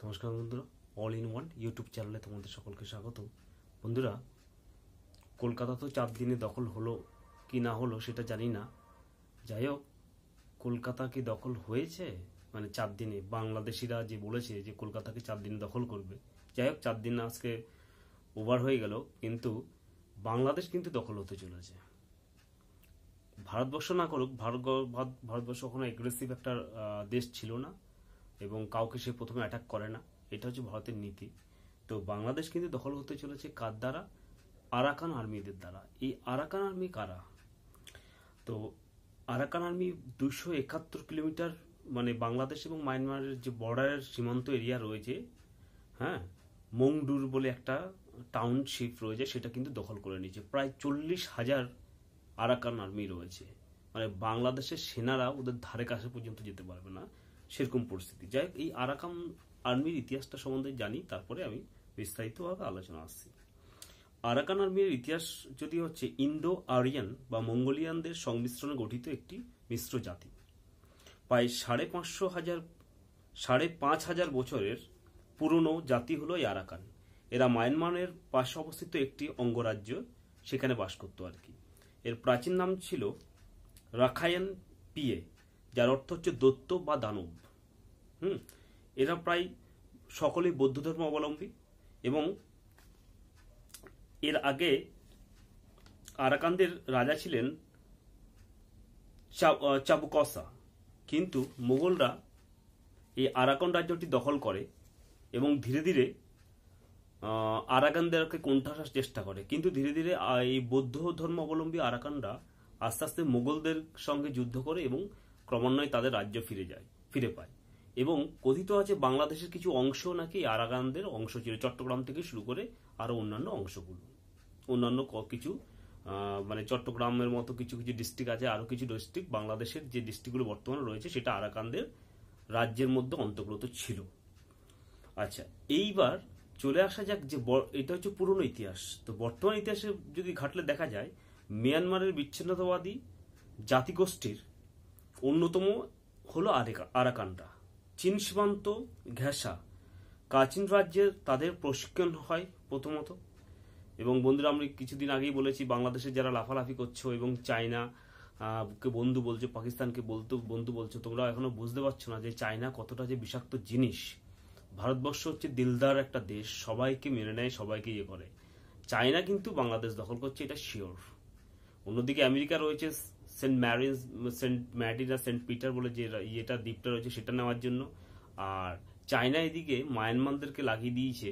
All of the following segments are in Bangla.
নমস্কার বন্ধুরা, অল ইন ওয়ান ইউটিউব চ্যানেলে তোমাদের সকলকে স্বাগত। বন্ধুরা, কলকাতা তো 4 দিনে দখল হলো কি না হলো সেটা জানি না। যাই হোক, কলকাতা কি দখল হয়েছে? মানে 4 দিনে বাংলাদেশিরা যে বলেছে যে কলকাতাকে 4 দিনে দখল করবে, যাই হোক 4 দিন আজকে ওভার হয়ে গেল, কিন্তু বাংলাদেশ কিন্তু দখল হতে চলেছে। ভারতবর্ষ না করুক, ভারতবর্ষ কখনো এগ্রেসিভ একটা দেশ ছিল না এবং কাউকে সে প্রথমে অ্যাটাক করে না, এটা হচ্ছে ভারতের নীতি। তো বাংলাদেশ কিন্তু দখল হতে চলেছে কার দ্বারা? আরাকান আর্মিদের দ্বারা। এই আরাকান আর্মি কারা? তো আরাকান আর্মি 271 কিলোমিটার, মানে বাংলাদেশ এবং মায়ানমারের যে বর্ডারের সীমান্ত এরিয়া রয়েছে, হ্যাঁ, মংডুর বলে একটা টাউনশিপ রয়েছে, সেটা কিন্তু দখল করে নিয়েছে। প্রায় 40,000 আরাকান আর্মি রয়েছে, মানে বাংলাদেশের সেনারা ওদের ধারে কাছে পর্যন্ত যেতে পারবে না, সেরকম পরিস্থিতি। যাই হোক, এই আরাকান আর্মির ইতিহাসটা সম্বন্ধে জানি, তারপরে আমি বিস্তারিতভাবে আলোচনা আসছি। আরাকান আর্মির ইতিহাস যদি হচ্ছে ইন্দো আরিয়ান বা মঙ্গোলিয়ানদের সংমিশ্রণে গঠিত একটি মিশ্র জাতি। প্রায় 5,500 বছরের পুরনো জাতি হলো এই আরাকান। এরা মায়ানমারের পাশে অবস্থিত একটি অঙ্গরাজ্য, সেখানে বাস করতো আর কি। এর প্রাচীন নাম ছিল রাখাইন পিয়ে, যার অর্থ হচ্ছে দৈত্য বা দানব। এরা প্রায় সকলেই বৌদ্ধ ধর্ম অবলম্বী এবং এর আগে আরাকানদের রাজা ছিলেন চাবুকসা, কিন্তু মোগলরা এই আরাকান রাজ্যটি দখল করে এবং ধীরে ধীরে আরাকানদেরকে কোণঠাসার চেষ্টা করে। কিন্তু ধীরে ধীরে এই বৌদ্ধ ধর্ম অবলম্বী আরাকানরা আস্তে আস্তে মোগলদের সঙ্গে যুদ্ধ করে এবং ক্রমান্বয়ে তাদের রাজ্য ফিরে পায়। এবং কথিত আছে বাংলাদেশের কিছু অংশ নাকি আরাকানদের অংশ ছিল, চট্টগ্রাম থেকে শুরু করে আরো অন্যান্য অংশগুলো, অন্যান্য কিছু মানে চট্টগ্রামের মতো কিছু কিছু ডিস্ট্রিক্ট আছে, আরো কিছু ডিস্ট্রিক্ট বাংলাদেশের যে ডিস্ট্রিক্টগুলো বর্তমানে রয়েছে সেটা আরাকানদের রাজ্যের মধ্যে অন্তর্গত ছিল। আচ্ছা, এইবার চলে আসা যাক যে এটা হচ্ছে পুরনো ইতিহাস। তো বর্তমান ইতিহাসে যদি ঘাটলে দেখা যায় মিয়ানমারের বিচ্ছিন্নতাবাদী জাতিগোষ্ঠীর অন্যতম হলো আরাকানরা। চীন সীমান্ত ঘেঁষা কাচিন রাজ্যে তাদের প্রশিক্ষণ হয় প্রথমত। এবং বন্ধুরা, আমি কিছুদিন আগেই বলেছি বাংলাদেশে যারা লাফালাফি করছো এবং চায়না কে বন্ধু বলছো, পাকিস্তানকে বন্ধু বলছো, তোমরা এখনো বুঝতে পারছো না যে চায়না কতটা যে বিষাক্ত জিনিস। ভারতবর্ষ হচ্ছে দিলদার একটা দেশ, সবাইকে মেনে নেয়, সবাইকে ইয়ে করে। চায়না কিন্তু বাংলাদেশ দখল করছে, এটা শিওর। অন্যদিকে আমেরিকা রয়েছে সেন্ট ম্যারিন আর সেন্ট পিটার বলে যে ইয়েটা দ্বীপটা রয়েছে সেটা নেওয়ার জন্য। আর চায়না এদিকে মায়ানমারদেরকে লাগিয়ে দিয়েছে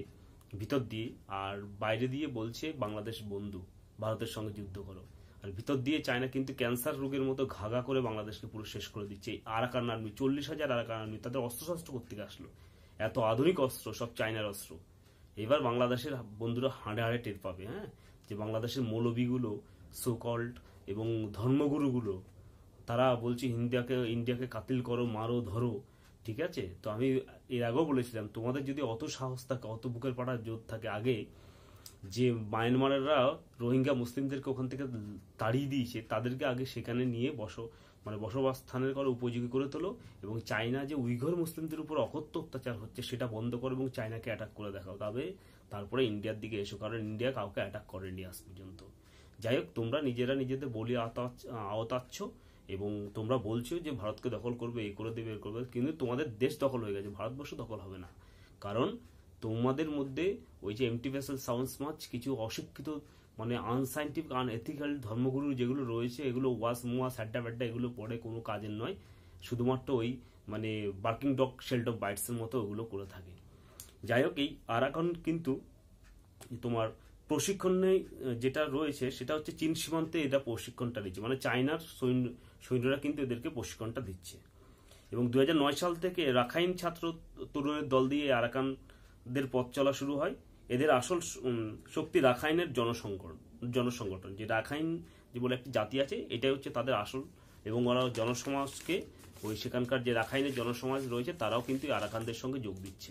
ভিতর দিয়ে, আর বাইরে দিয়ে বলছে বাংলাদেশ বন্ধু, ভারতের সঙ্গে যুদ্ধ করো। আর ভিতর দিয়ে চায়না কিন্তু ক্যান্সার রোগের মতো ঘাঘা করে বাংলাদেশকে পুরো শেষ করে দিচ্ছে। আরাকান আর্মি 40,000 আরাকান আর্মি, তাদের অস্ত্রশস্ত্র করতে আসলো, এত আধুনিক অস্ত্র, সব চায়নার অস্ত্র। এবার বাংলাদেশের বন্ধুরা হাড়ে হাড়ে টের পাবে, হ্যাঁ, যে বাংলাদেশের মৌলবীগুলো, সোকল্ড এবং ধর্মগুরুগুলো, তারা বলছে ইন্ডিয়াকে কাতিল করো, মারো, ধরো। ঠিক আছে, তো আমি এর আগেও বলেছিলাম তোমাদের যদি অত সাহস থাকে, অত বুকের পাড়ার জোর থাকে, আগে যে মায়ানমারেরা রোহিঙ্গা মুসলিমদেরকে ওখান থেকে তাড়িয়ে দিয়েছে, তাদেরকে আগে সেখানে নিয়ে বসবাস স্থানের করে উপযোগী করে তোলো, এবং চায়না যে উইঘর মুসলিমদের উপর অকথ্য অত্যাচার হচ্ছে সেটা বন্ধ করো এবং চায়নাকে অ্যাটাক করে দেখাও, তারপরে ইন্ডিয়ার দিকে এসো, কারণ ইন্ডিয়া কাউকে অ্যাটাক করেনি আজ পর্যন্ত। যাই হোক, তোমরা নিজেরা নিজেদের বলি আওতাচ্ছ এবং তোমরা বলছো যে ভারতকে দখল করবে, এই করে দেবে, এর করবে, কিন্তু তোমাদের দেশ দখল হয়ে গেছে, ভারতবর্ষ দখল হবে না। কারণ তোমাদের মধ্যে ওই যে এমটি ভেসেল সাউন্ডস মাচ কিছু অশিক্ষিত, মানে আনসাইন্টিফিক, আনএথিক্যাল ধর্মগুরু যেগুলো রয়েছে, এগুলো ওয়াস মুয়া সাড্ডা ব্যাড্ডা এগুলো পড়ে কোনো কাজের নয়, শুধুমাত্র ওই মানে বার্কিং ডগ শেল্ড অফ বাইটসের মতো ওগুলো করে থাকে। যাই হোক, এই আরাকান কিন্তু তোমার প্রশিক্ষণে যেটা রয়েছে সেটা হচ্ছে চীন সীমান্তে এরা প্রশিক্ষণটা দিচ্ছে, মানে চায়নার সৈন্যরা কিন্তু এদেরকে প্রশিক্ষণটা দিচ্ছে। এবং 2009 সাল থেকে রাখাইন ছাত্র তরুণের দল দিয়ে আরাকানদের পথ চলা শুরু হয়। এদের আসল শক্তি রাখাইনের জনসংগঠন, যে রাখাইন যে বলে একটি জাতি আছে, এটাই হচ্ছে তাদের আসল, এবং ওরা জনসমাজকে ওই সেখানকার যে রাখাইনের জনসমাজ রয়েছে তারাও কিন্তু আরাকানদের সঙ্গে যোগ দিচ্ছে।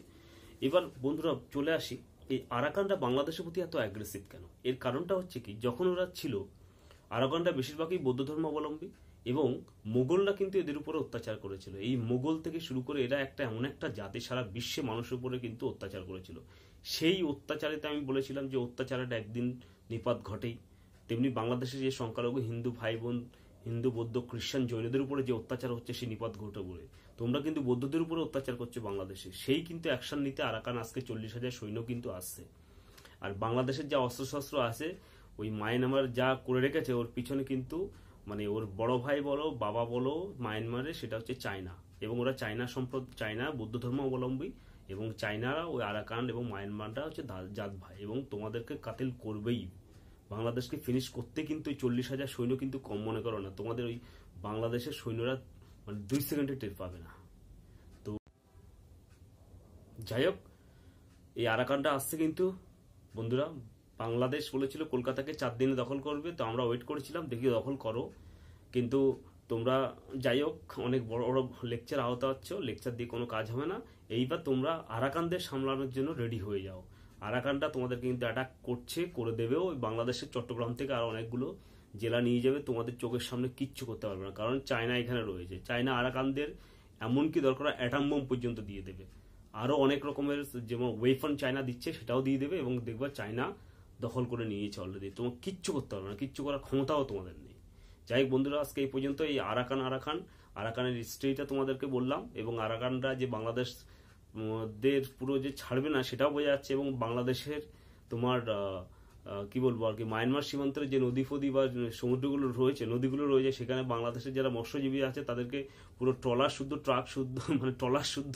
এবার বন্ধুরা চলে আসি, এই আরাকানরা বাংলাদেশের প্রতি এত অ্যাগ্রেসিভ কেন? এর কারণটা হচ্ছে কি, যখন ওরা ছিল আরাকানরা বেশিরভাগই বৌদ্ধ ধর্ম অবলম্বী এবং মোগলরা কিন্তু এদের উপরে অত্যাচার করেছিল। এই মোগল থেকে শুরু করে এরা একটা এমন একটা জাতি সারা বিশ্বে মানুষের উপরে কিন্তু অত্যাচার করেছিল। সেই অত্যাচারেতে আমি বলেছিলাম যে অত্যাচারটা একদিন নিপাত ঘটেই। তেমনি বাংলাদেশে যে সংখ্যালঘু হিন্দু ভাই বোন, হিন্দু বৌদ্ধ খ্রিস্টান জৈনদের উপরে যে অত্যাচার হচ্ছে সেই নিপাত ঘটে বলে তোমরা কিন্তু বৌদ্ধদের উপরে অত্যাচার করছো বাংলাদেশে, সেই কিন্তু অ্যাকশন নিতে আরাকান আজকে 40,000 সৈন্য কিন্তু আসছে। আর বাংলাদেশের যা অস্ত্রশস্ত্র আছে ওই মায়ানমার যা করে রেখেছে ওর পিছনে কিন্তু মানে ওর বড় ভাই বলো বাবা বলো মায়ানমারে সেটা হচ্ছে চায়না, এবং ওরা চায়না বৌদ্ধ ধর্ম অবলম্বী, এবং চায়নারা ওই আরাকান এবং মায়ানমারটা হচ্ছে জাত ভাই, এবং তোমাদেরকে কাতিল করবেই। বাংলাদেশকে ফিনিশ করতে কিন্তু 40,000 সৈন্য কিন্তু কম মনে করো না, তোমাদের ওই বাংলাদেশের সৈন্যরা মানে 2 সেকেন্ডে টের পাবে না। তো যাই হোক, এই আরাকানটা আসছে কিন্তু বন্ধুরা। বাংলাদেশ বলেছিল কলকাতাকে 4 দিনে দখল করবে, তো আমরা ওয়েট করেছিলাম দেখি দখল করো, কিন্তু তোমরা যাই হোক অনেক বড় বড় লেকচার আহত হচ্ছ, লেকচার দিয়ে কোনো কাজ হবে না। এইবার তোমরা আরাকানদের সামলানোর জন্য রেডি হয়ে যাও। আরাকানটা তোমাদের কিন্তু অ্যাটাক করছে, করে দেবেও। বাংলাদেশের চট্টগ্রাম থেকে আর অনেকগুলো জেলা নিয়ে যাবে, তোমাদের চোখের সামনে কিচ্ছু করতে পারবে না, কারণ চায়না এখানে রয়েছে। চায়না আরাকানদের এমনকি দরকার অ্যাটম বোম পর্যন্ত দিয়ে দেবে, আরো অনেক রকমের যেমন ওয়েপন চায়না দিচ্ছে সেটাও দিয়ে দেবে, এবং দেখবা চায়না দখল করে নিয়েছে অলরেডি। তোমার কিচ্ছু করতে পারবে না, কিচ্ছু করার ক্ষমতাও তোমাদের নেই। যাই হোক বন্ধুরা, আজকে এই পর্যন্ত। এই আরাকানের হিস্ট্রিটা তোমাদেরকে বললাম, এবং আরাকানরা যে বাংলাদেশ দের পুরো যে ছাড়বে না সেটাও বোঝা যাচ্ছে, এবং বাংলাদেশের তোমার কি বলবো আর কি মায়ানমার সীমান্তের যে নদী ফদী বা সমুদ্রগুলো রয়েছে, নদীগুলো রয়েছে, সেখানে বাংলাদেশের যারা মৎস্যজীবী আছে তাদেরকে পুরো ট্রলার শুদ্ধ, ট্রাক শুদ্ধ, মানে ট্রলার শুদ্ধ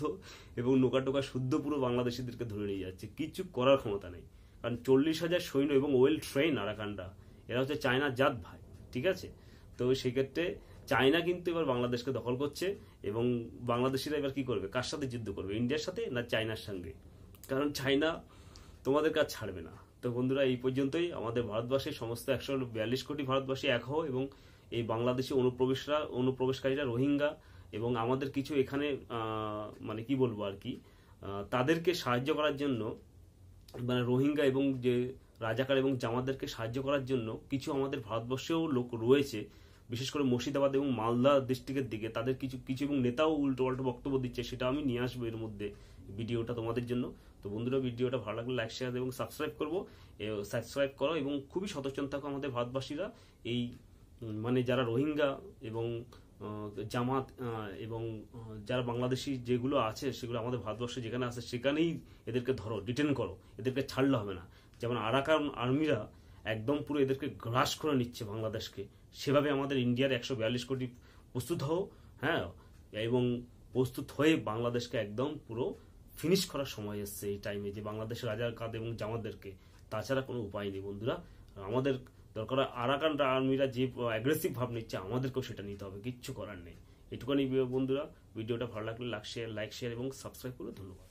এবং নৌকা টোকা শুদ্ধ পুরো বাংলাদেশিদেরকে ধরে নিয়ে যাচ্ছে, কিচ্ছু করার ক্ষমতা নেই। কারণ 40,000 সৈন্য এবং ওয়েল ট্রেন আরাকানরা, এরা হচ্ছে চায়নার জাত ভাই, ঠিক আছে? তো সেক্ষেত্রে চায়না কিন্তু এবার বাংলাদেশকে দখল করছে, এবং বাংলাদেশিরা এবার কি করবে, কার সাথে যুদ্ধ করবে, ইন্ডিয়ার সাথে না চায়নার সঙ্গে? কারণ চায়না তোমাদের কাজ ছাড়বে না। তো বন্ধুরা, এই পর্যন্তই। আমাদের ভারতবর্ষের সমস্ত 142 কোটি ভারতবাসী এক হও, এবং এই বাংলাদেশি অনুপ্রবেশকারীরা রোহিঙ্গা এবং আমাদের কিছু এখানে মানে কি বলবো আর কি, তাদেরকে সাহায্য করার জন্য, মানে রোহিঙ্গা এবং যে রাজাকার এবং জামাতদেরকে সাহায্য করার জন্য কিছু আমাদের ভারতবর্ষেও লোক রয়েছে, বিশেষ করে মুর্শিদাবাদ এবং মালদা ডিস্ট্রিক্টের দিকে তাদের কিছু এবং নেতাও উল্টো পাল্টো বক্তব্য দিচ্ছে, সেটা আমি নিয়ে আসবো এর মধ্যে ভিডিওটা তোমাদের জন্য। তো বন্ধুরা, ভিডিওটা ভালো লাগলে লাইক শেয়ার এবং সাবস্ক্রাইব করো, এবং খুবই সচেতন থাকো আমাদের ভারতবাসীরা। এই মানে যারা রোহিঙ্গা এবং জামাত এবং যারা বাংলাদেশি যেগুলো আছে সেগুলো আমাদের ভারতবর্ষে যেখানে আছে সেখানেই এদেরকে ধরো, ডিটেন করো, এদেরকে ছাড়লে হবে না। যেমন আরাকান আর্মিরা একদম পুরো এদেরকে গ্রাস করে নিচ্ছে বাংলাদেশকে, সেভাবে আমাদের ইন্ডিয়ার 142 কোটি প্রস্তুত হও, হ্যাঁ, এবং প্রস্তুত হয়ে বাংলাদেশকে একদম পুরো ফিনিশ করার সময় এসছে এই টাইমে, যে বাংলাদেশের রাজার কাঁধ এবং জামাতদেরকে। তাছাড়া কোনো উপায় নেই বন্ধুরা। আমাদের দরকার আরাকান আর্মিরা যে অ্যাগ্রেসিভ ভাব নিচ্ছে, আমাদেরকেও সেটা নিতে হবে, কিচ্ছু করার নেই। এটুখানি বন্ধুরা, ভিডিওটা ভালো লাগলে লাইক শেয়ার এবং সাবস্ক্রাইব করে ধন্যবাদ।